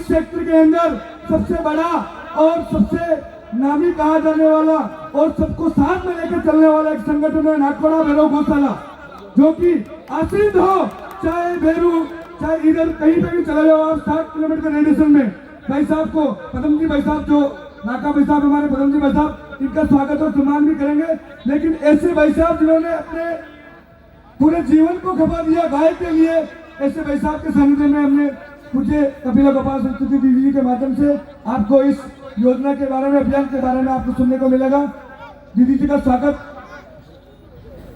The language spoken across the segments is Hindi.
क्षेत्र के अंदर सबसे बड़ा और सबसे नामी कहा जाने वाला और सबको साथ में लेकर चलने वाला एक संगठन है नागपड़ा भैरव गौशाला, जो कि आश्रित हो चाहे भैरू चाहे इधर कहीं पे भी चले जाओ आप 7 किलोमीटर रेडिएशन में। भाई साहब को पदम जी भाई साहब जो नाका भाई साहब हमारे पदम जी भाई साहब, इनका स्वागत और सम्मान भी करेंगे। लेकिन ऐसे भाई साहब जिन्होंने अपने पूरे जीवन को खपा दिया गाय के लिए, ऐसे भाई साहब के सानिध्य में हमने मुझे कपिला गोपाल सरस्वती दीदी जी के माध्यम से आपको इस योजना के बारे में, अभियान के बारे में आपको सुनने को मिलेगा। दीदी जी का स्वागत।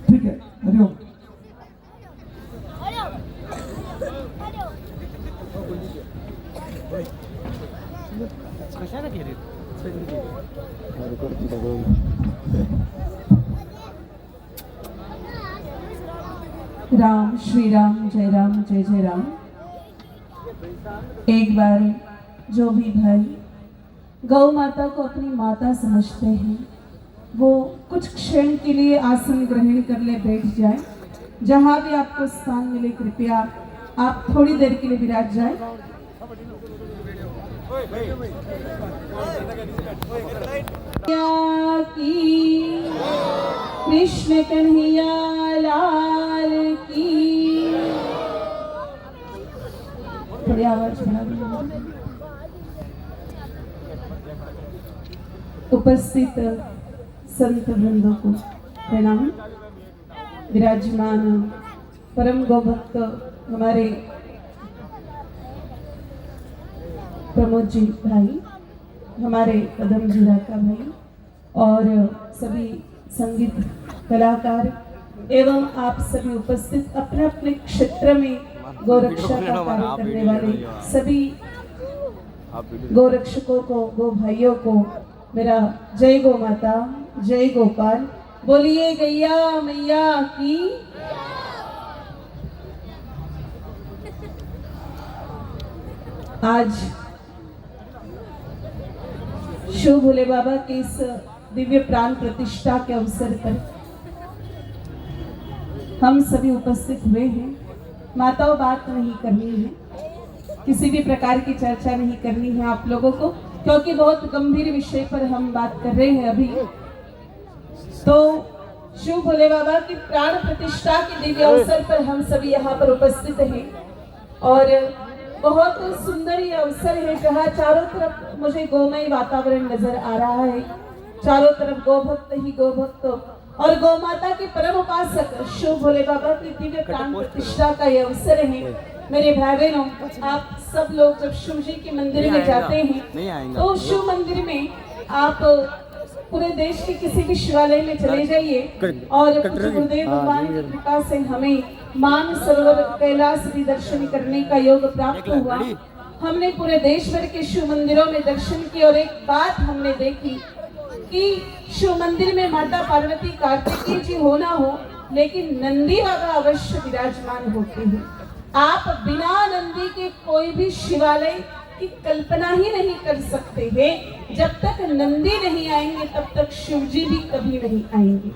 ठीक है, हरिओम। राम श्री राम, जय राम, जय जय राम। एक बार जो भी भाई गौ माता को अपनी माता समझते हैं वो कुछ क्षण के लिए आसन ग्रहण कर ले, बैठ जाए। जहाँ भी आपको स्थान मिले कृपया आप थोड़ी देर के लिए विराज जाए। की कृष्ण कन्हैया लाल की। थोड़ी आवाज बढ़ा दीजिए। उपस्थित संत वृंदों को प्रणाम। विराजमान परम गौभक्त हमारे प्रमोद जी भाई, हमारे कदम जी राका भाई और सभी संगीत कलाकार एवं आप सभी उपस्थित अपने अपने क्षेत्र में गौरक्षा का कार्य करने वाले सभी गौरक्षकों को, गो भाइयों को मेरा जय गौ माता, जय गोपाल। बोलिए गैया मैया की। आज शिव भोले बाबा के इस दिव्य प्राण प्रतिष्ठा के अवसर पर हम सभी उपस्थित हुए हैं। माताओं, बात नहीं करनी है, किसी भी प्रकार की चर्चा नहीं करनी है आप लोगों को, क्योंकि बहुत गंभीर विषय पर हम बात कर रहे हैं अभी। तो शिव भोले बाबा की प्राण प्रतिष्ठा के दिव्य अवसर पर हम सभी यहाँ पर उपस्थित हैं और बहुत सुंदर ये अवसर है जहाँ चारों तरफ मुझे गोमय वातावरण नजर आ रहा है। चारों तरफ गोभक्त ही गोभक्त और गौ माता के परम उपासक शिव भोले बाबा की दिव्य प्राण प्रतिष्ठा का ये अवसर है। मेरे भाई बहनों, आप सब लोग जब शिव जी के मंदिर में जाते हैं तो शिव मंदिर में आप पूरे देश के किसी भी शिवालय में चले जाइए और पूज्य गुरुदेव भगवान की कृपा से हमें मान सरोवर कैलाश भी दर्शन करने का योग प्राप्त हुआ। हमने पूरे देश भर के शिव मंदिरों में दर्शन किए और एक बात हमने देखी कि शिव मंदिर में माता पार्वती कार्तिकेय जी होना हो, लेकिन नंदी बाबा अवश्य विराजमान होते हैं। आप बिना नंदी के कोई भी शिवालय की कल्पना ही नहीं कर सकते हैं। जब तक नंदी नहीं आएंगे तब तक शिव जी भी कभी नहीं आएंगे।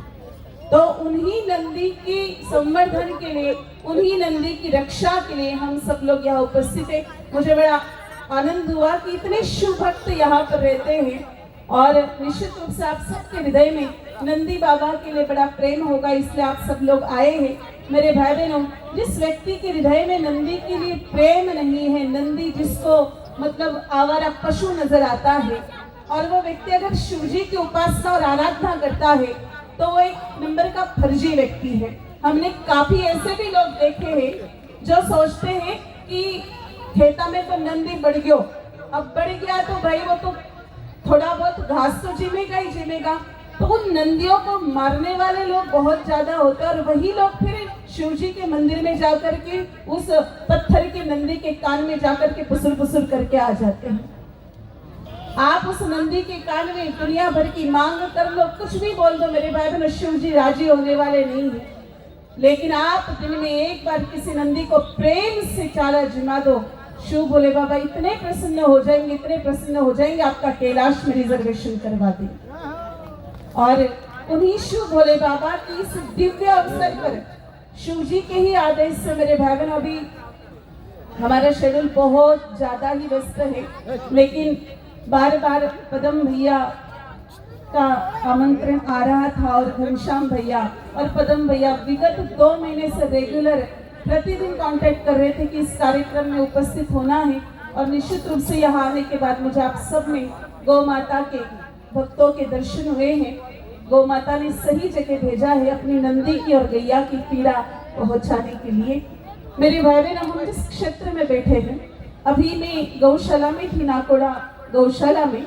तो उन्हीं नंदी की संवर्धन के लिए, उन्हीं नंदी की रक्षा के लिए हम सब लोग यहाँ उपस्थित हैं। मुझे बड़ा आनंद हुआ कि इतने शिव भक्त यहाँ पर रहते हैं और निश्चित रूप से आप सबके हृदय में नंदी बाबा के लिए बड़ा प्रेम होगा, इसलिए आप सब लोग आए हैं। मेरे भाई बहनों, जिस व्यक्ति के हृदय में नंदी के लिए प्रेम नहीं है, नंदी जिसको मतलब आवारा पशु नजर आता है, और वो व्यक्ति अगर शिव जी की उपासना और आराधना करता है तो वो एक नंबर का फर्जी व्यक्ति है। हमने काफी ऐसे भी लोग देखे हैं जो सोचते हैं कि खेता में तो नंदी बढ़ गयो, अब बढ़ गया तो भाई वो तो थोड़ा बहुत घास तो जिमेगा ही जिमेगा। तो उन नंदियों को मारने वाले लोग बहुत ज्यादा होते हैं और वही लोग फिर शिव जी के मंदिर में जाकर के उस पत्थर के नंदी के कान में जाकर के पुसुर करके आ जाते हैं। आप उस नंदी के कान में दुनिया भर की मांग कर लो, कुछ भी बोल दो, मेरे भाई बहनों, शिव जी राजी होने वाले नहीं है। लेकिन आप दिन में एक बार किसी नंदी को प्रेम से चारा जिमा दो, शिव भोले बाबा इतने प्रसन्न हो जाएंगे, इतने प्रसन्न हो जाएंगे, आपका कैलाश में रिजर्वेशन करवा देंगे। और उन्हीं शिव भोले बाबा की इस दिव्य अवसर पर शिव जी के ही आदेश से मेरे भाई बहनों, अभी हमारा शेड्यूल बहुत ज़्यादा ही व्यस्त है, लेकिन बार बार पदम भैया का आमंत्रण आ रहा था और घनश्याम भैया और पदम भैया विगत 2 महीने से रेगुलर प्रतिदिन कांटेक्ट कर रहे थे कि इस कार्यक्रम में उपस्थित होना है। और निश्चित रूप से यहाँ आने के बाद मुझे आप सब में गौ माता के भक्तों के दर्शन हुए हैं। गौ माता ने सही जगह भेजा है अपनी नंदी की और गैया की पीड़ा पहुंचाने के लिए। मेरे भाई बहन, हम जिस क्षेत्र में बैठे हैं, अभी मैं गौशाला में थी, नाकोड़ा गौशाला में,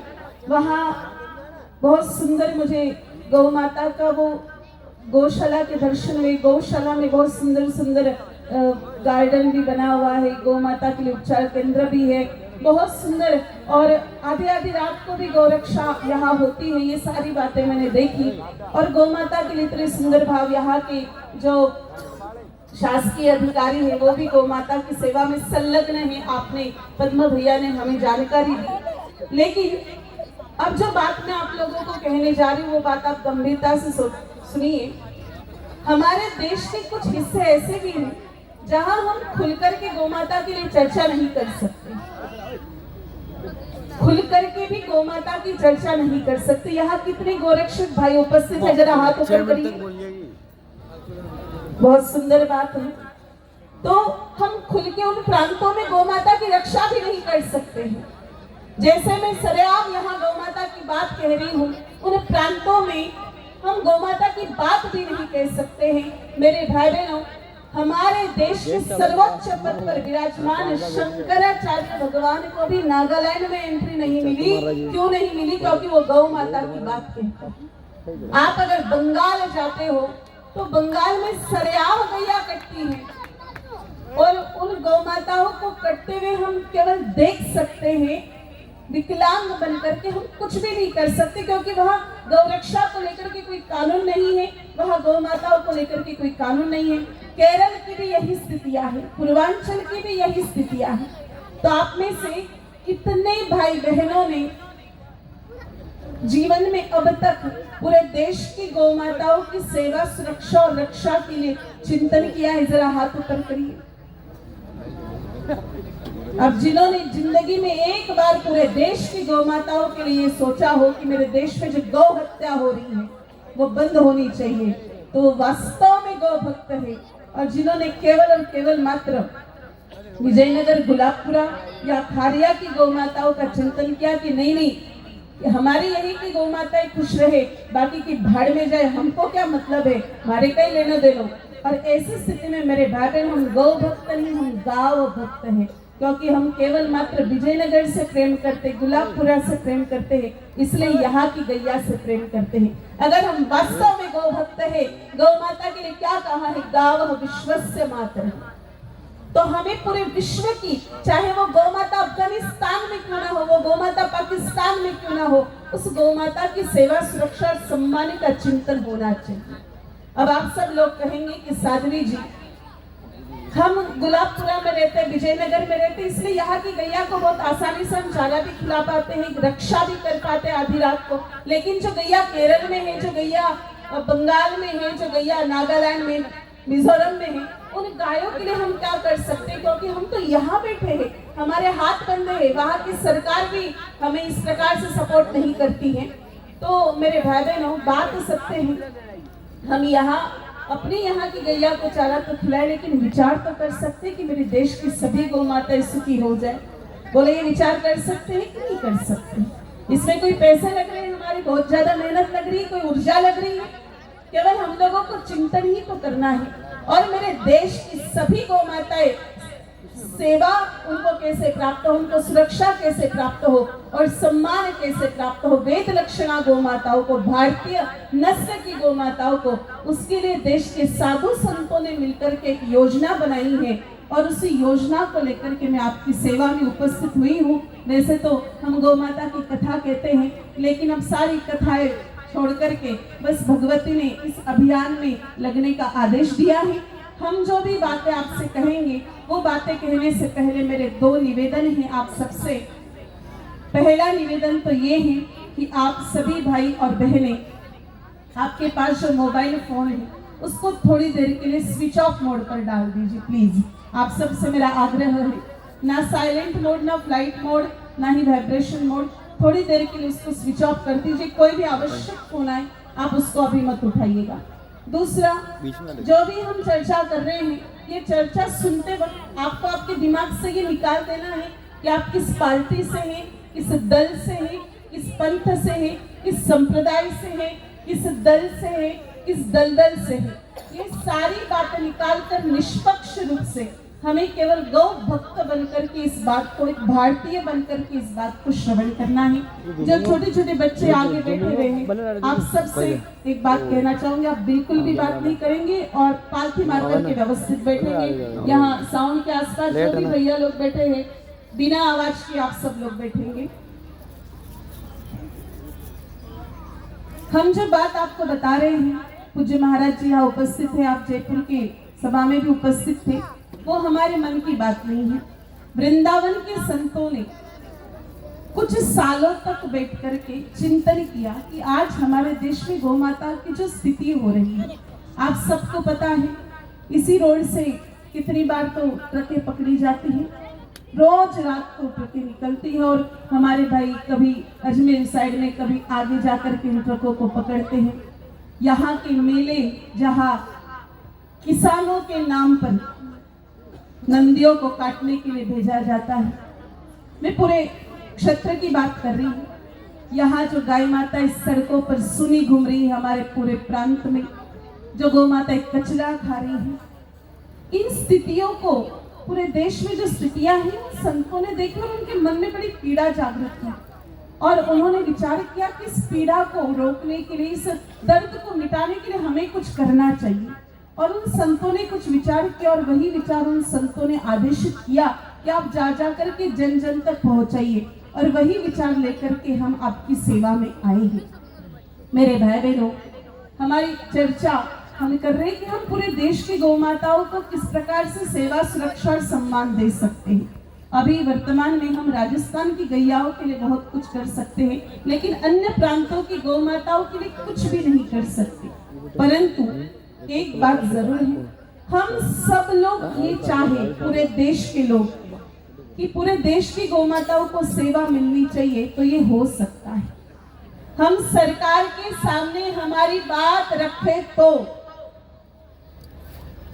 वहाँ बहुत सुंदर मुझे गौ माता का वो गौशाला के दर्शन हुए। गौशाला में बहुत सुंदर सुंदर गार्डन भी बना हुआ है, गौ माता के लिए उपचार केंद्र भी है, बहुत सुंदर। और आधी आधी रात को भी गौरक्षा यहाँ होती है। ये सारी बातें मैंने देखी और गौ माता के लिए इतने सुंदर भाव, यहाँ के जो शासकीय अधिकारी है वो भी गौ माता की सेवा में संलग्न है। आपने पद्म भैया ने हमें जानकारी दी। लेकिन अब जो बात मैं आप लोगों को कहने जा रही हूँ वो बात आप गंभीरता से सुनिए। हमारे देश के कुछ हिस्से ऐसे भी हैं जहां हम खुल करके गौ माता के लिए चर्चा नहीं कर सकते, खुल करके भी गौ माता की चर्चा नहीं कर सकते। यहाँ कितने गोरक्षक भाई उपस्थित है, जरा हाथ ऊपर करिए। बहुत सुंदर बात है। तो हम खुल के उन प्रांतों में गौ माता की रक्षा भी नहीं कर सकते हैं। जैसे मैं सरेआम यहाँ गौ माता की बात कह रही हूँ, उन प्रांतों में हम गौ माता की बात भी नहीं कह सकते हैं। मेरे भाई बहनों, हमारे देश के सर्वोच्च पद पर विराजमान शंकराचार्य भगवान को भी नागालैंड में एंट्री नहीं मिली। क्यों नहीं मिली? क्योंकि वो गौ माता की बात कहते हैं। आप अगर बंगाल जाते हो तो बंगाल में सरेआम गैया कटती है और उन गौ माताओं को कटते हुए हम केवल देख सकते हैं। विकलांग बनकर के हम कुछ भी नहीं कर सकते, क्योंकि वहाँ गौरक्षा को लेकर के कोई कानून नहीं है, वहाँ गौ माताओं को लेकर के कोई कानून नहीं है। केरल की भी यही स्थितियां है, पूर्वांचल की भी यही स्थितियां हैं। तो आप में से कितने भाई बहनों ने जीवन में अब तक पूरे देश की गौ माताओं की सेवा, सुरक्षा और रक्षा के लिए चिंतन किया है? जरा हाथ ऊपर करिए। अब जिन्होंने जिंदगी में एक बार पूरे देश की गौ माताओं के लिए सोचा हो कि मेरे देश में जो गौ हत्या हो रही है वो बंद होनी चाहिए, तो वो वास्तव में गौ भक्त है। और जिन्होंने केवल और केवल मात्र विजयनगर, गुलाबपुरा या खारिया की गौ माताओं का चिंतन किया कि नहीं नहीं, हमारी यही की गौ माताएं खुश रहे, बाकी की भाड़ में जाए, हमको क्या मतलब है, हमारे कहीं लेना देना। और ऐसी स्थिति में मेरे भाई बहन, हम गौ भक्त नहीं, हम गांव भक्त हैं, क्योंकि हम केवल मात्र विजयनगर से प्रेम करते, गुलाबपुरा से प्रेम करते हैं, इसलिए यहाँ की गैया से प्रेम करते हैं। अगर हम वास्तव में गौ भक्त है, गौ माता के लिए क्या कहा है, गावः विश्वस्य मातरः, तो हमें पूरे विश्व की, चाहे वो गौ माता अफगानिस्तान में क्यों ना हो, वो गौ माता पाकिस्तान में क्यों ना हो, उस गौ माता की सेवा, सुरक्षा और सम्मान का चिंतन होना चाहिए। अब आप सब लोग कहेंगे कि साध्वी जी, हम गुलाबपुरा में रहते, विजयनगर में रहते, इसलिए यहाँ की गैया को बहुत आसानी से हम चारा भी खिला पाते हैं, रक्षा भी कर पाते हैं आधी रात को। लेकिन जो गैया केरल में है, जो गैया बंगाल में है, जो गैया नागालैंड में, मिजोरम में है, उन गायों के लिए हम क्या कर सकते हैं? क्योंकि हम तो यहाँ बैठे हैं, हमारे हाथ बंधे हैं, वहाँ की सरकार भी हमें इस प्रकार से सपोर्ट नहीं करती है। तो मेरे भाई बहनों, बात सत्य है, हम यहाँ अपने यहाँ की गैया को चारा तो खिलाए, लेकिन विचार तो कर सकते हैं कि मेरे देश की सभी गौ माताएं सुखी हो जाए। बोले, ये विचार कर सकते हैं कि नहीं कर सकते? इसमें कोई पैसे लग रहे हैं, हमारी बहुत ज्यादा मेहनत लग रही है, कोई ऊर्जा लग रही है, केवल हम लोगों को चिंतन ही तो करना है। और मेरे देश की सभी गौ माताएं, सेवा उनको कैसे प्राप्त हो, उनको सुरक्षा कैसे प्राप्त हो और सम्मान कैसे प्राप्त हो, वेद लक्षणा गौ माताओं को, भारतीय नस्ल की गौ माताओं को, उसके लिए देश के साधु संतों ने मिलकर के एक योजना बनाई है और उसी योजना को लेकर के मैं आपकी सेवा में उपस्थित हुई हूँ। वैसे तो हम गौ माता की कथा कहते हैं, लेकिन अब सारी कथाएं छोड़ करके बस भगवती ने इस अभियान में लगने का आदेश दिया है। हम जो भी बातें आपसे कहेंगे, वो बातें कहने से पहले मेरे 2 निवेदन हैं आप सबसे। पहला निवेदन तो ये है कि आप सभी भाई और बहनें, आपके पास जो मोबाइल फोन है उसको थोड़ी देर के लिए स्विच ऑफ मोड पर डाल दीजिए प्लीज। आप सबसे मेरा आग्रह है, ना साइलेंट मोड, ना फ्लाइट मोड, ना ही वाइब्रेशन मोड। थोड़ी देर के लिए उसको स्विच ऑफ कर दीजिए। कोई भी आवश्यक फोन आए आप उसको अभी मत उठाइएगा। दूसरा, जो भी हम चर्चा कर रहे हैं, ये चर्चा सुनते वक्त आपको आपके दिमाग से ये निकाल देना है कि आप किस पार्टी से हैं, किस दल से हैं, किस पंथ से हैं, किस संप्रदाय से हैं, किस दल से हैं, किस दलदल से हैं। ये सारी बातें निकालकर निष्पक्ष रूप से हमें केवल गौ भक्त बनकर के इस बात को, एक भारतीय बनकर के इस बात को श्रवण करना है। जो छोटे छोटे बच्चे आगे बैठे हुए हैं, आप सबसे एक बात कहना चाहूंगी, आप बिल्कुल भी बात नहीं करेंगे और पालथी मारकर के व्यवस्थित बैठेंगे। यहाँ साउंड के आसपास जो भी भैया लोग बैठे हैं, बिना आवाज के आप सब लोग बैठेंगे। हम जो बात आपको बता रहे हैं, पूज्य महाराज जी यहाँ उपस्थित है, आप जयपुर की सभा में भी उपस्थित थे, वो हमारे मन की बात नहीं है। वृंदावन के संतों ने कुछ सालों तक बैठ करके चिंतन किया कि आज हमारे देश में गौ माता की जो स्थिति हो रही है, आप सबको पता है, इसी रोड से कितनी बार तो ट्रकें पकड़ी जाती हैं, रोज रात को ट्रकें निकलती है और हमारे भाई कभी अजमेर साइड में, कभी आगे जाकर के इन ट्रकों को पकड़ते हैं। यहाँ के मेले जहाँ किसानों के नाम पर नंदियों को काटने के लिए भेजा जाता है, मैं पूरे क्षेत्र की बात कर रही हूँ। यहाँ जो गाय माता इस सड़कों पर सुनी घूम रही है, हमारे पूरे प्रांत में जो गौ माता कचरा खा रही है, इन स्थितियों को, पूरे देश में जो स्थितियां हैं, संतों ने देखा और उनके मन में बड़ी पीड़ा जागृत की और उन्होंने विचार किया कि इस पीड़ा को रोकने के लिए, इस दर्द को मिटाने के लिए हमें कुछ करना चाहिए। और उन संतों ने कुछ विचार किया और वही विचार उन संतों ने आदेशित किया कि आप जा जा करके जन जन तक पहुंचाइए, और वही विचार लेकर के हम आपकी सेवा में आए हैं। मेरे भाई बहनों, हमारी चर्चा हम कर रहे हैं कि हम पूरे देश की गौ माताओं को किस प्रकार से सेवा, सुरक्षा और सम्मान दे सकते हैं। अभी वर्तमान में हम राजस्थान की गैयाओं के लिए बहुत कुछ कर सकते हैं, लेकिन अन्य प्रांतों की गौ माताओं के लिए कुछ भी नहीं कर सकते। परंतु एक बात जरूर है, हम सब लोग ये चाहे, पूरे देश के लोग, कि पूरे देश की गौ माताओं को सेवा मिलनी चाहिए, तो ये हो सकता है। हम सरकार के सामने हमारी बात रखें तो।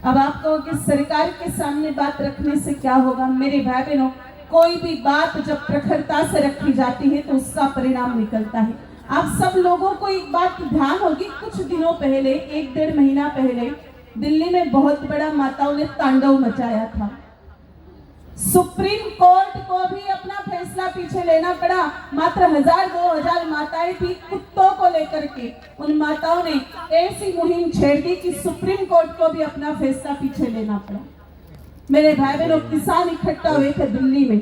अब आप कहो कि सरकार के सामने बात रखने से क्या होगा? मेरे भाई बहनों, कोई भी बात जब प्रखरता से रखी जाती है तो उसका परिणाम निकलता है। आप सब लोगों को एक बात ध्यान होगी, कुछ दिनों पहले, 1-1.5 महीना पहले दिल्ली में बहुत बड़ा माताओं ने तांडव मचाया था। सुप्रीम कोर्ट को भी अपना फैसला पीछे लेना पड़ा। मात्र 1000-2000 माताएं थी, कुत्तों को लेकर के उन माताओं ने ऐसी मुहिम छेड़ दी कि सुप्रीम कोर्ट को भी अपना फैसला पीछे लेना पड़ा। मेरे भाई बहनों, किसान इकट्ठा हुए थे दिल्ली में,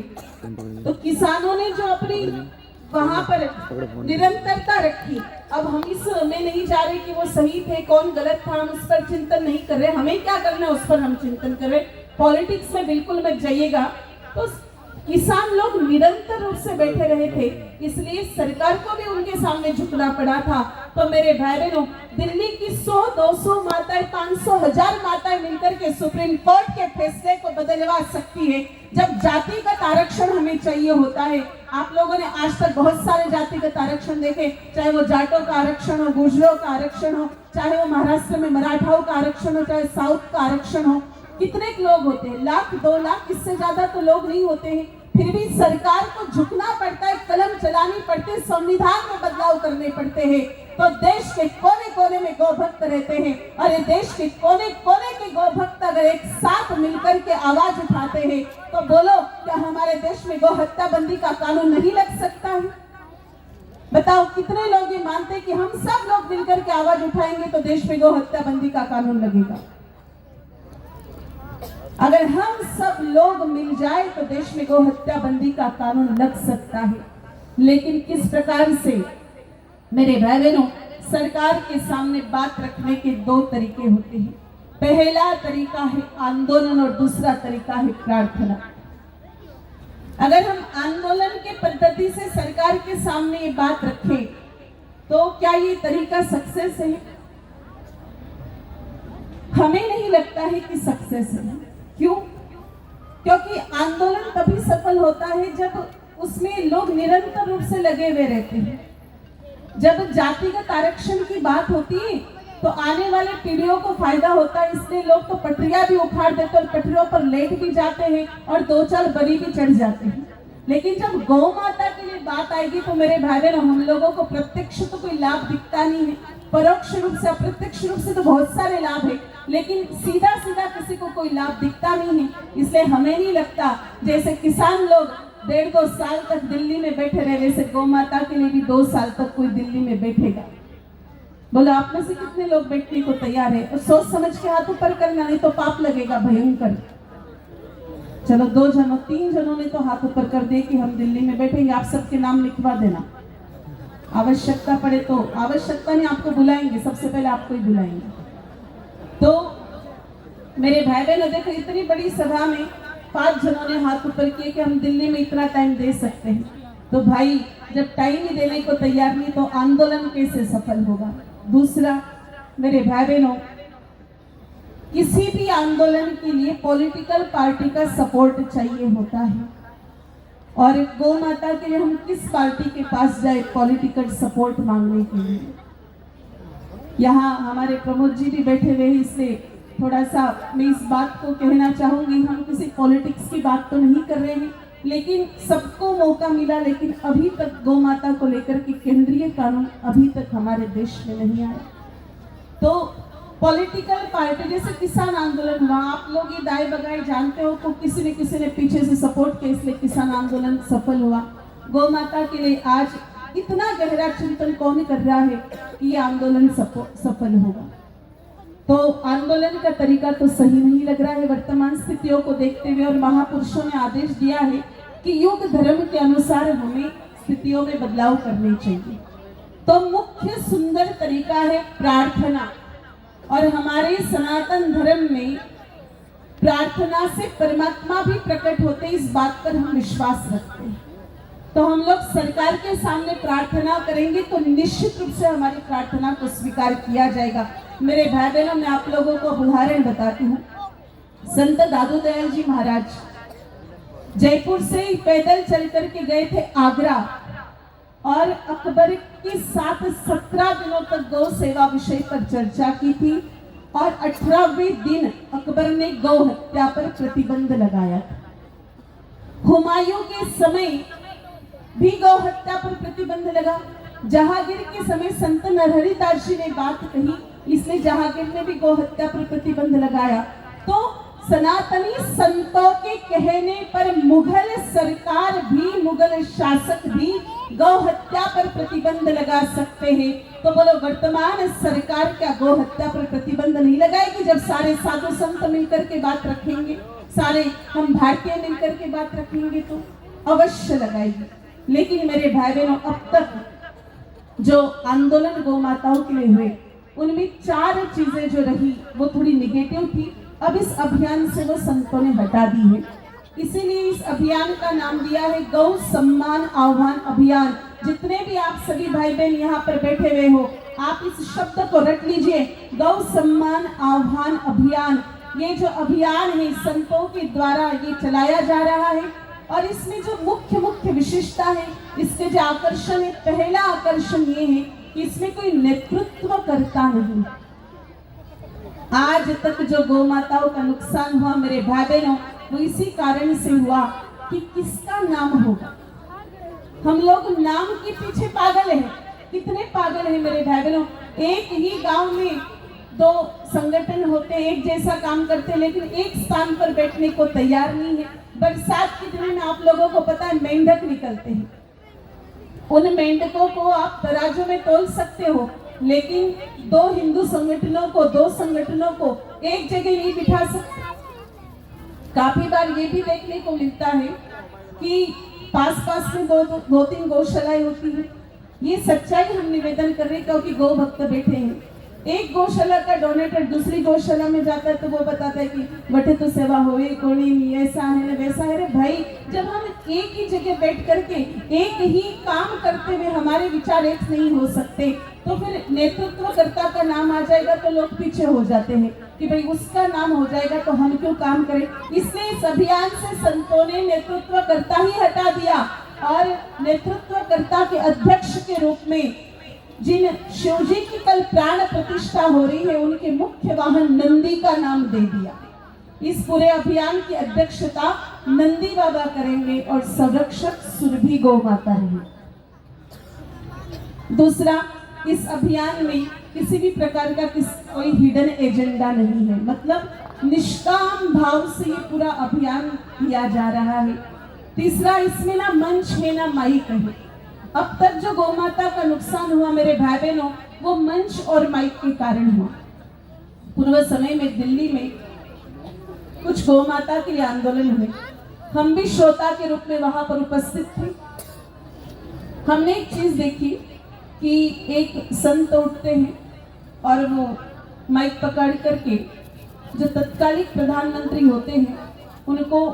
तो किसानों ने जो अपनी वहां पर निरंतरता रखी। अब हम इसमें नहीं जा रहे कि वो सही थे, कौन गलत था, हम उस पर चिंतन नहीं कर रहे। हमें क्या करना है उस पर हम चिंतन कर रहे। पॉलिटिक्स में बिल्कुल मत जाइएगा। तो किसान लोग निरंतर रूप से बैठे रहे थे, इसलिए सरकार को भी उनके सामने झुकना पड़ा था। तो मेरे भाई बहनों, दिल्ली की 100-200 माताएं, 500-1000 माताएं मिलकर के सुप्रीम कोर्ट के फैसले को बदलवा सकती है। जब जातिगत आरक्षण हमें चाहिए होता है, आप लोगों ने आज तक बहुत सारे जातिगत आरक्षण देखे, चाहे वो जाटों का आरक्षण हो, गुर्जरों का आरक्षण हो, चाहे वो महाराष्ट्र में मराठाओं का आरक्षण हो, चाहे साउथ का आरक्षण हो। कितने लोग होते हैं? 1,00,000-2 लाख, इससे ज्यादा तो लोग नहीं होते हैं। फिर भी सरकार को झुकना पड़ता है, कलम चलानी पड़ती है, संविधान में बदलाव करने पड़ते हैं। तो देश के कोने कोने में गौ भक्त रहते हैं, और ये देश के कोने कोने के गौ भक्त अगर एक साथ मिलकर के आवाज उठाते हैं, तो बोलो, क्या हमारे देश में गौ हत्या बंदी का कानून नहीं लग सकता है? बताओ, कितने लोग ये मानते हैं कि हम सब लोग मिलकर के आवाज उठाएंगे तो देश में गौ हत्या बंदी का कानून लगेगा? अगर हम सब लोग मिल जाए तो देश में गौ हत्या बंदी का कानून लग सकता है। लेकिन किस प्रकार से? मेरे भाई बहनों, सरकार के सामने बात रखने के 2 तरीके होते हैं। पहला तरीका है आंदोलन और दूसरा तरीका है प्रार्थना। अगर हम आंदोलन के पद्धति से सरकार के सामने ये बात रखें तो क्या ये तरीका सक्सेस है? हमें नहीं लगता है कि सक्सेस है। क्यों? क्योंकि आंदोलन तभी सफल होता है जब उसमें लोग निरंतर रूप से लगे हुए रहते हैं। जब जातिगत आरक्षण की बात होती है तो आने वाले पीढ़ियों को फायदा होता है, इसलिए लोग तो पटरियां भी उखाड़ देते और पटरियों पर लेट भी जाते हैं और 2-4 बरी भी चढ़ जाते हैं। लेकिन जब गौ माता के लिए बात आएगी तो मेरे भाई बहन, हम लोगों को प्रत्यक्ष तो कोई लाभ दिखता नहीं है, परोक्ष रूप से अप्रत्यक्ष रूप से तो बहुत सारे लाभ है, लेकिन सीधा सीधा किसी को कोई लाभ दिखता नहीं है। इसलिए हमें नहीं लगता जैसे किसान लोग 1.5-2 साल तक दिल्ली में बैठे रहे, वैसे गौ माता के लिए भी 2 साल तक कोई दिल्ली में बैठेगा। बोलो आप में से कितने लोग बैठने को तैयार है? और सोच समझ के हाथ ऊपर करना, नहीं तो पाप लगेगा भयंकर। चलो 2 जनों 3 जनों ने तो हाथ ऊपर कर दिए कि हम दिल्ली में बैठेंगे, आप सबके नाम लिखवा देना। आवश्यकता पड़े तो, आवश्यकता नहीं, आपको बुलाएंगे, सबसे पहले आपको ही बुलाएंगे। तो मेरे भाई बहन देखो, इतनी बड़ी सभा में 5 जनों ने हाथ ऊपर किए कि हम दिल्ली में इतना टाइम दे सकते हैं। तो भाई जब टाइम ही देने को तैयार नहीं तो आंदोलन कैसे सफल होगा? दूसरा मेरे भाई बहनों, किसी भी आंदोलन के लिए पॉलिटिकल पार्टी का सपोर्ट चाहिए होता है, और गौ माता के लिए हम किस पार्टी के पास जाए पॉलिटिकल सपोर्ट मांगने के लिए? यहाँ हमारे प्रमोद जी भी बैठे हुए हैं, इसलिए थोड़ा सा मैं इस बात को कहना चाहूंगी, हम किसी पॉलिटिक्स की बात तो नहीं कर रहे हैं, लेकिन सबको मौका मिला, लेकिन अभी तक गौ माता को लेकर के केंद्रीय कानून अभी तक हमारे देश में नहीं आया। तो पॉलिटिकल पार्टी जैसे किसान आंदोलन हुआ, आप लोग ये दाएं बगाए जानते हो, तो किसी न पीछे से सपोर्ट किया, इसलिए किसान आंदोलन सफल हुआ। गौ माता के लिए आज इतना गहरा चिंतन कौन कर रहा है कि ये आंदोलन सफल होगा? तो आंदोलन का तरीका तो सही नहीं लग रहा है वर्तमान स्थितियों को देखते हुए, और महापुरुषों ने आदेश दिया है कि युग धर्म के अनुसार हमें स्थितियों में बदलाव करने चाहिए। तो मुख्य सुंदर तरीका है प्रार्थना, और हमारे सनातन धर्म में प्रार्थना से परमात्मा भी प्रकट होते, इस बात पर हम विश्वास रखते हैं। तो हम लोग सरकार के सामने प्रार्थना करेंगे तो निश्चित रूप से हमारी प्रार्थना को स्वीकार किया जाएगा। मेरे भाई बहनों, मैं आप लोगों को उदाहरण बताती हूँ। संत दादू दयाल जी महाराज जयपुर से पैदल चल करके गए थे आगरा, और अकबर के साथ 17 दिनों तक गौ सेवा विषय पर चर्चा की थी, और 18वें दिन अकबर ने गौ हत्या पर प्रतिबंध लगाया था। हुमायूं के समय भी गौ हत्या पर प्रतिबंध लगा। जहांगीर के समय संत नरहरि दास जी ने बात कही, इसलिए जहांगीर ने भी गौ हत्या पर प्रतिबंध लगाया। तो सनातनी संतों के कहने पर मुगल सरकार भी, मुगल शासक भी गौ हत्या पर प्रतिबंध लगा सकते हैं। तो बोलो वर्तमान सरकार क्या गौ हत्या पर प्रतिबंध नहीं लगाएगी? जब सारे साधु संत मिलकर के बात रखेंगे, सारे हम भारतीय मिलकर के बात रखेंगे तो अवश्य लगाएगी। लेकिन मेरे भाई बहनों, अब तक जो आंदोलन गौ माताओं के लिए हुए, उनमें 4 चीजें जो रही वो थोड़ी निगेटिव थी। अब इस अभियान से वो संतों ने हटा दी है, इसीलिए इस अभियान का नाम दिया है गौ सम्मान आह्वान अभियान। जितने भी आप सभी भाई बहन यहाँ पर बैठे हुए हो, आप इस शब्द को रट लीजिए, गौ सम्मान आह्वान अभियान। ये जो अभियान है संतों के द्वारा ये चलाया जा रहा है, और इसमें जो मुख्य विशेषता है, इसके जो आकर्षण है, पहला आकर्षण ये है कि इसमें कोई नेतृत्व करता नहीं। आज तक जो गौ माताओं का नुकसान हुआ मेरे भाई बहनों, वो इसी कारण से हुआ कि किसका नाम होगा। हम लोग नाम के पीछे पागल हैं। कितने पागल हैं मेरे भाई बहनों? एक ही गांव में 2 संगठन होते, एक जैसा काम करते, लेकिन एक स्थान पर बैठने को तैयार नहीं है। बरसात के दिनों में आप लोगों को पता है मेंढक निकलते हैं, उन मेंढकों को आप तराजू में तोल सकते हो, लेकिन 2 हिंदू संगठनों को, 2 संगठनों को एक जगह नहीं बिठा सकते। काफी बार ये भी देखने को मिलता है कि पास में 2-3 गौशालाएं होती है। ये सच्चाई हम निवेदन कर रहे हैं, क्योंकि गौ भक्त बैठे हैं। एक गौशाला का डोनेटर दूसरी गौशाला में जाता है तो वो बताता है कि बटे तो सेवा होए कोई नहीं, ऐसा है वैसा है। अरे भाई, जब हम एक ही जगह बैठ करके एक ही काम करते हुए हमारे विचार एक नहीं हो सकते तो फिर नेतृत्वकर्ता का नाम आ जाएगा तो लोग पीछे हो जाते हैं कि भाई उसका नाम हो जाएगा तो हम क्यों काम करें। इसलिए इस अभियान से संतों ने नेतृत्वकर्ता ही हटा दिया और नेतृत्वकर्ता के अध्यक्ष के रूप में जिन शिवजी की कल प्राण प्रतिष्ठा हो रही है उनके मुख्य वाहन नंदी का नाम दे दिया। इस पूरे अभियान की अध्यक्षता नंदी बाबा करेंगे और संरक्षक सुरभि गौ माता रहेंगे। दूसरा, इस अभियान में किसी भी प्रकार का कोई हिडन एजेंडा नहीं है, मतलब निष्काम भाव से ये पूरा अभियान किया जा रहा है। तीसरा, इसमें ना मंच है ना माइक है। अब तक जो गौ माता का नुकसान हुआ मेरे भाई बहनों, वो मंच और माइक के कारण हुआ। पूर्व समय में दिल्ली में कुछ गौ माता के लिए आंदोलन हुए, हम भी श्रोता के रूप में वहां पर उपस्थित थे। हमने एक चीज देखी कि एक संत उठते हैं और वो माइक पकड़ करके जो तत्कालिक प्रधानमंत्री होते हैं उनको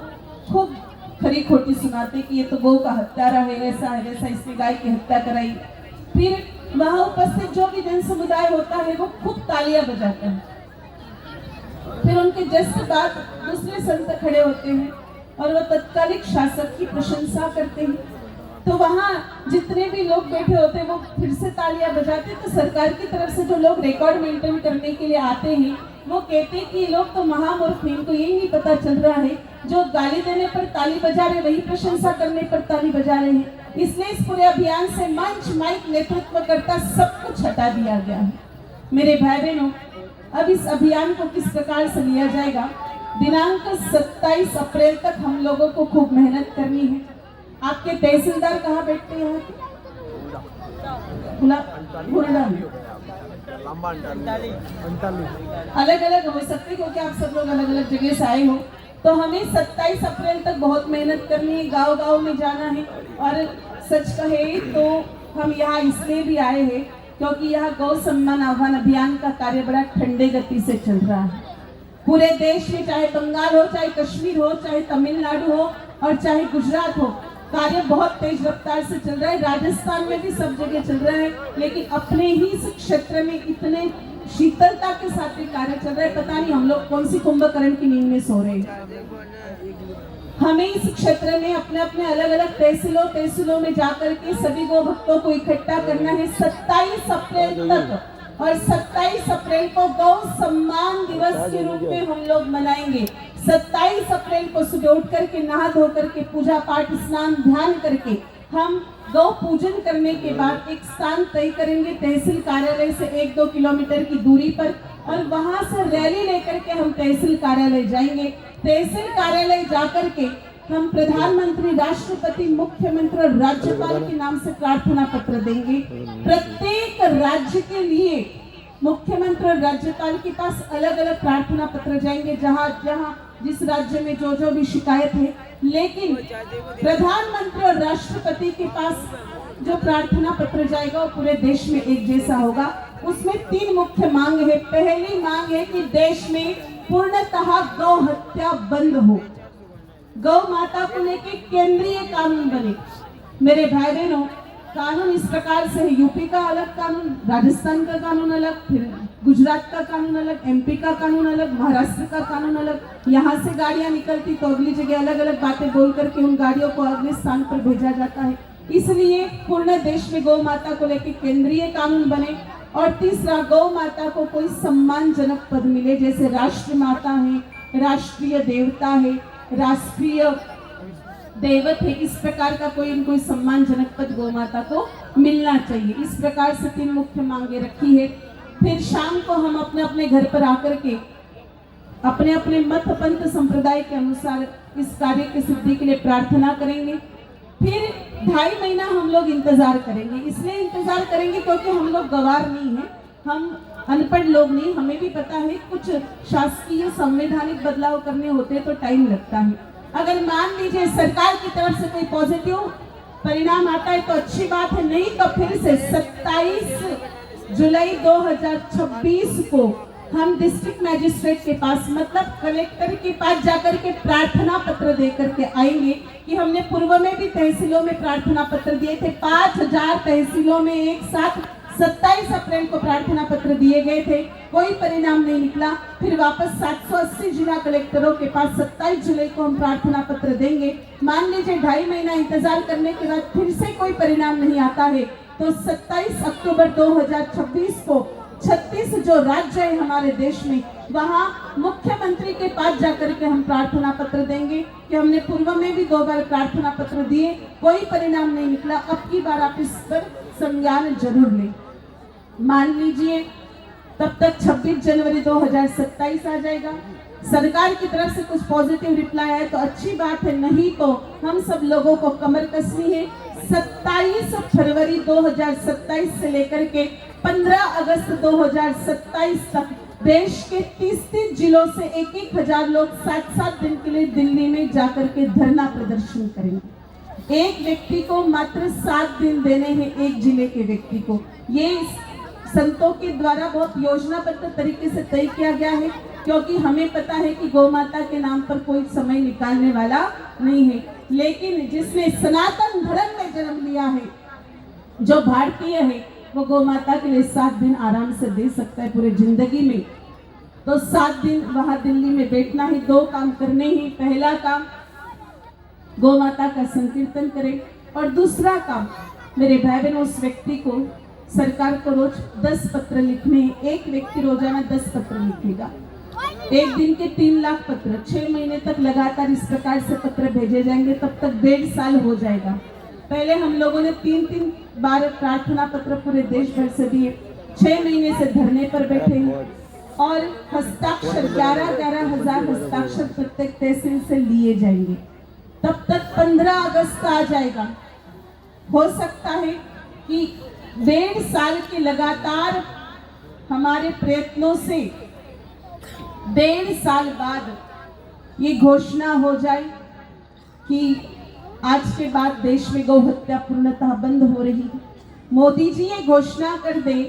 खूब खरी खोटी सुनाते कि ये तो गौ का हत्यारा है, ऐसा है वैसा, इसने गाय की हत्या कराई। फिर वहां उपस्थित जो भी जन समुदाय होता है वो खूब तालियां बजाते हैं। फिर उनके जस्ट बाद दूसरे संत खड़े होते हैं और वो तत्कालिक शासक की प्रशंसा करते हैं। तो वहां जितने भी लोग बैठे होते हैं वो फिर से तालियां बजाते। तो सरकार की तरफ से जो लोग रिकॉर्ड मेंटेन करने के लिए आते हैं वो कहते हैं कि ये लोग तो महामूर्ख हैं, इनको यही नहीं पता चल रहा है जो गाली देने पर ताली बजा रहे वही प्रशंसा करने पर ताली बजा रहे हैं। इसलिए इस पूरे अभियान से मंच, माइक, नेतृत्वकर्ता सब कुछ हटा दिया गया है। मेरे भाई बहनों, अब इस अभियान को किस प्रकार से लिया जाएगा, दिनांक 27 अप्रैल तक हम लोगों को खूब मेहनत करनी है। आपके तहसीलदार कहाँ बैठते हैं? अलग अलग हो सकते क्योंकि आप सब लोग अलग अलग जगह से आए हो। तो हमें 27 अप्रैल तक बहुत मेहनत करनी है, गांव गांव में जाना है। और सच कहे तो हम यहाँ इसलिए भी आए हैं क्योंकि यहाँ गौ सम्मान आह्वान अभियान का कार्य बड़ा ठंडे गति से चल रहा है। पूरे देश में चाहे बंगाल हो, चाहे कश्मीर हो, चाहे तमिलनाडु हो और चाहे गुजरात हो, कार्य बहुत तेज रफ्तार से चल रहा है। राजस्थान में भी सब जगह चल रहा है, लेकिन अपने ही इस क्षेत्र में इतने शीतलता के साथ कार्य चल रहा है, पता नहीं हम लोग कौन सी कुंभकर्ण की नींद में सो रहे हैं। हमें इस क्षेत्र में अपने अपने अलग अलग तहसीलों में जाकर के सभी गौ भक्तों को इकट्ठा करना है 27 अप्रैल तक। और 27 अप्रैल को गौ सम्मान दिवस के रूप में हम लोग मनाएंगे। 27 अप्रैल को सुबह उठ करके नहा धो करके पूजा पाठ स्नान ध्यान करके हम गौ पूजन करने के बाद एक स्थान तय करेंगे तहसील कार्यालय से 1-2 किलोमीटर की दूरी पर, और वहां से रैली लेकर के हम तहसील कार्यालय जाएंगे। तहसील कार्यालय जाकर के हम प्रधानमंत्री, राष्ट्रपति, मुख्यमंत्री और राज्यपाल के नाम से प्रार्थना पत्र देंगे। प्रत्येक राज्य के लिए मुख्यमंत्री और राज्यपाल के पास अलग अलग प्रार्थना पत्र जाएंगे, जहां जहां जिस राज्य में जो भी शिकायत है। लेकिन प्रधानमंत्री और राष्ट्रपति के पास जो प्रार्थना पत्र जाएगा वो पूरे देश में एक जैसा होगा। उसमें 3 मुख्य मांग है। पहली मांग है कि देश में पूर्णतः गौ हत्या बंद हो, गौ माता को लेके केंद्रीय कानून बने। मेरे भाई बहनों, कानून इस प्रकार से है, यूपी का अलग कानून, राजस्थान का कानून अलग, फिर गुजरात का कानून अलग, एमपी का कानून अलग, महाराष्ट्र का कानून अलग। यहाँ से गाड़ियां निकलती तो अगली जगह अलग अलग बातें बोल करके उन गाड़ियों को अगले स्थान पर भेजा जाता है। इसलिए पूर्ण देश में गौ माता को लेकर केंद्रीय कानून बने। और तीसरा, गौ माता को कोई सम्मानजनक पद मिले, जैसे राष्ट्र माता है, राष्ट्रीय देवता है, राष्ट्रीय देवत है, इस प्रकार का कोई सम्मानजनक पद गौ माता को मिलना चाहिए। इस प्रकार से 3 मुख्य मांगे रखी है। फिर शाम को हम अपने अपने घर पर आकर के अपने अपने मत पंथ संप्रदाय के अनुसार इस कार्य की सिद्धि के लिए प्रार्थना करेंगे। फिर 2.5 महीना हम लोग इंतजार करेंगे। इसलिए इंतजार करेंगे क्योंकि हम लोग गवार नहीं है, हम अनपढ़ लोग नहीं, हमें भी पता है कुछ शासकीय संवैधानिक बदलाव करने होते हैं तो टाइम लगता है। अगर मान लीजिए सरकार की तरफ से कोई पॉजिटिव परिणाम आता है तो अच्छी बात है, नहीं तो फिर से 27 जुलाई 2026 को हम डिस्ट्रिक्ट मैजिस्ट्रेट के पास मतलब कलेक्टर के पास जाकर के प्रार्थना पत्र देकर के आएंगे कि हमने पूर्व में भी तहसीलों में प्रार्थना पत्र दिए थे। 5000 तहसीलों में एक साथ 27 अप्रैल को प्रार्थना पत्र दिए गए थे, कोई परिणाम नहीं निकला। फिर वापस 780 जिला कलेक्टरों के पास 27 जुलाई को हम प्रार्थना पत्र देंगे। मान लीजिए 2.5 महीना इंतजार करने के बाद फिर से कोई परिणाम नहीं आता है तो 27 अक्टूबर 2026 को 36 जो राज्य है हमारे देश में, वहाँ मुख्यमंत्री के पास जाकर के हम प्रार्थना पत्र देंगे कि हमने पूर्व में भी 2 बार प्रार्थना पत्र दिए, कोई परिणाम नहीं निकला, अब की बार आप इस पर संज्ञान जरूर लें। मान लीजिए तब तक 26 जनवरी 2027 आ जाएगा। सरकार की तरफ से कुछ पॉजिटिव रिप्लाई आए तो अच्छी बात है, नहीं तो हम सब लोगों को कमर कसनी है। 27 फरवरी 2027 से लेकर के 15 अगस्त 2027 तक देश के 30 जिलों से 1,000 लोग 7 दिन के लिए दिल्ली में जाकर के धरना प्रदर्शन करेंगे। एक व्यक्ति को मात्र 7 दिन देने हैं, एक जिले के व्यक्ति को। ये संतों के द्वारा बहुत योजनाबद्ध तरीके से तय किया गया है, क्योंकि हमें पता है कि गौ माता के नाम पर कोई समय निकालने वाला नहीं है। लेकिन जिसने सनातन धर्म में जन्म लिया है, जो भारतीय है, वो गौ माता के लिए 7 दिन आराम से दे सकता है पूरे जिंदगी में। तो 7 दिन वहां दिल्ली में बैठना है, 2 काम करने ही। पहला काम गौ माता का संकीर्तन करें और दूसरा काम मेरे भाई बहनों उस व्यक्ति को सरकार को रोज 10 पत्र लिखने हैं। एक व्यक्ति रोजाना 10 पत्र लिखेगा, एक दिन के 3 लाख पत्र, 6 महीने तक लगातार इस प्रकार से पत्र भेजे जाएंगे, तब तक 1.5 साल हो जाएगा। पहले हम लोगों ने 3 बार प्रार्थना पत्र पूरे देश भर से दिए, 6 महीने से धरने पर बैठे हैं और हस्ताक्षर 11,000 हस्ताक्षर प्रत्येक तहसील से लिए जाएंगे। तब तक 15 अगस्त आ जाएगा। हो सकता है कि 1.5 साल के लगातार हमारे प्रयत्नों से 1.5 साल बाद ये घोषणा हो जाए कि आज के बाद देश में गौ हत्या पूर्णतः बंद हो रही है। मोदी जी ये घोषणा कर दे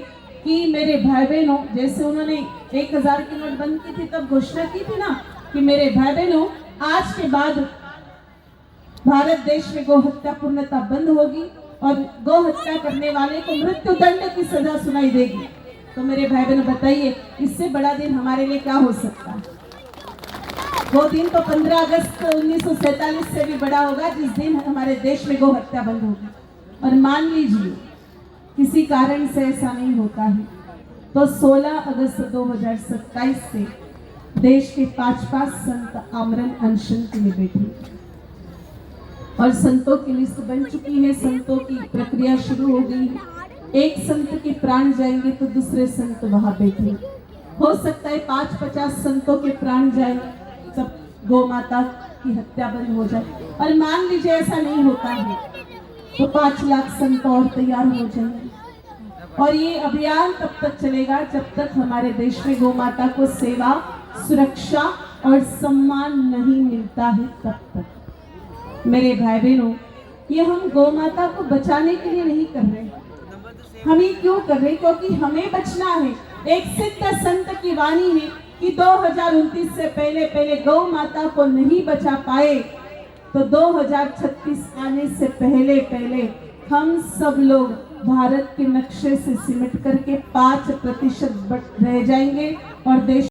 कि मेरे भाई बहनों, जैसे उन्होंने 1000 की नोट बंद की थी तब घोषणा की थी ना कि मेरे भाई बहनों आज के बाद भारत देश में गौ हत्या पूर्णतः बंद होगी और गौ हत्या करने वाले को मृत्यु दंड की सजा सुनाई देगी। तो मेरे भाई बहनों बताइए, इससे बड़ा दिन हमारे लिए क्या हो सकता है? वो दिन तो 15 अगस्त 1947 से भी बड़ा होगा, जिस दिन हमारे देश में गौ हत्या बंद होगी। और मान लीजिए किसी कारण से ऐसा नहीं होता है तो 16 अगस्त 2027 से देश के 5 संत आमरण अनशन के लिए बैठे और संतों की लिस्ट बन चुकी है, संतों की प्रक्रिया शुरू हो गई है। एक संत के प्राण जाएंगे तो दूसरे संत वहां बैठे। हो सकता है 5-50 संतों के प्राण जाए तब गौ माता की हत्या बंद हो जाए। और मान लीजिए ऐसा नहीं होता है तो 5 लाख संत और तैयार हो जाएंगे। और ये अभियान तब तक चलेगा जब तक हमारे देश में गौ माता को सेवा, सुरक्षा और सम्मान नहीं मिलता है, तब तक। मेरे भाई बहनों, ये हम गौ माता को बचाने के लिए नहीं कर रहे, हम ये क्यों कर रहे? क्योंकि हमें बचना है। एक सिद्ध संत की वाणी है कि 2029 से पहले गौ माता को नहीं बचा पाए तो 2036 आने से पहले हम सब लोग भारत के नक्शे से सिमट करके 5% रह जाएंगे और देश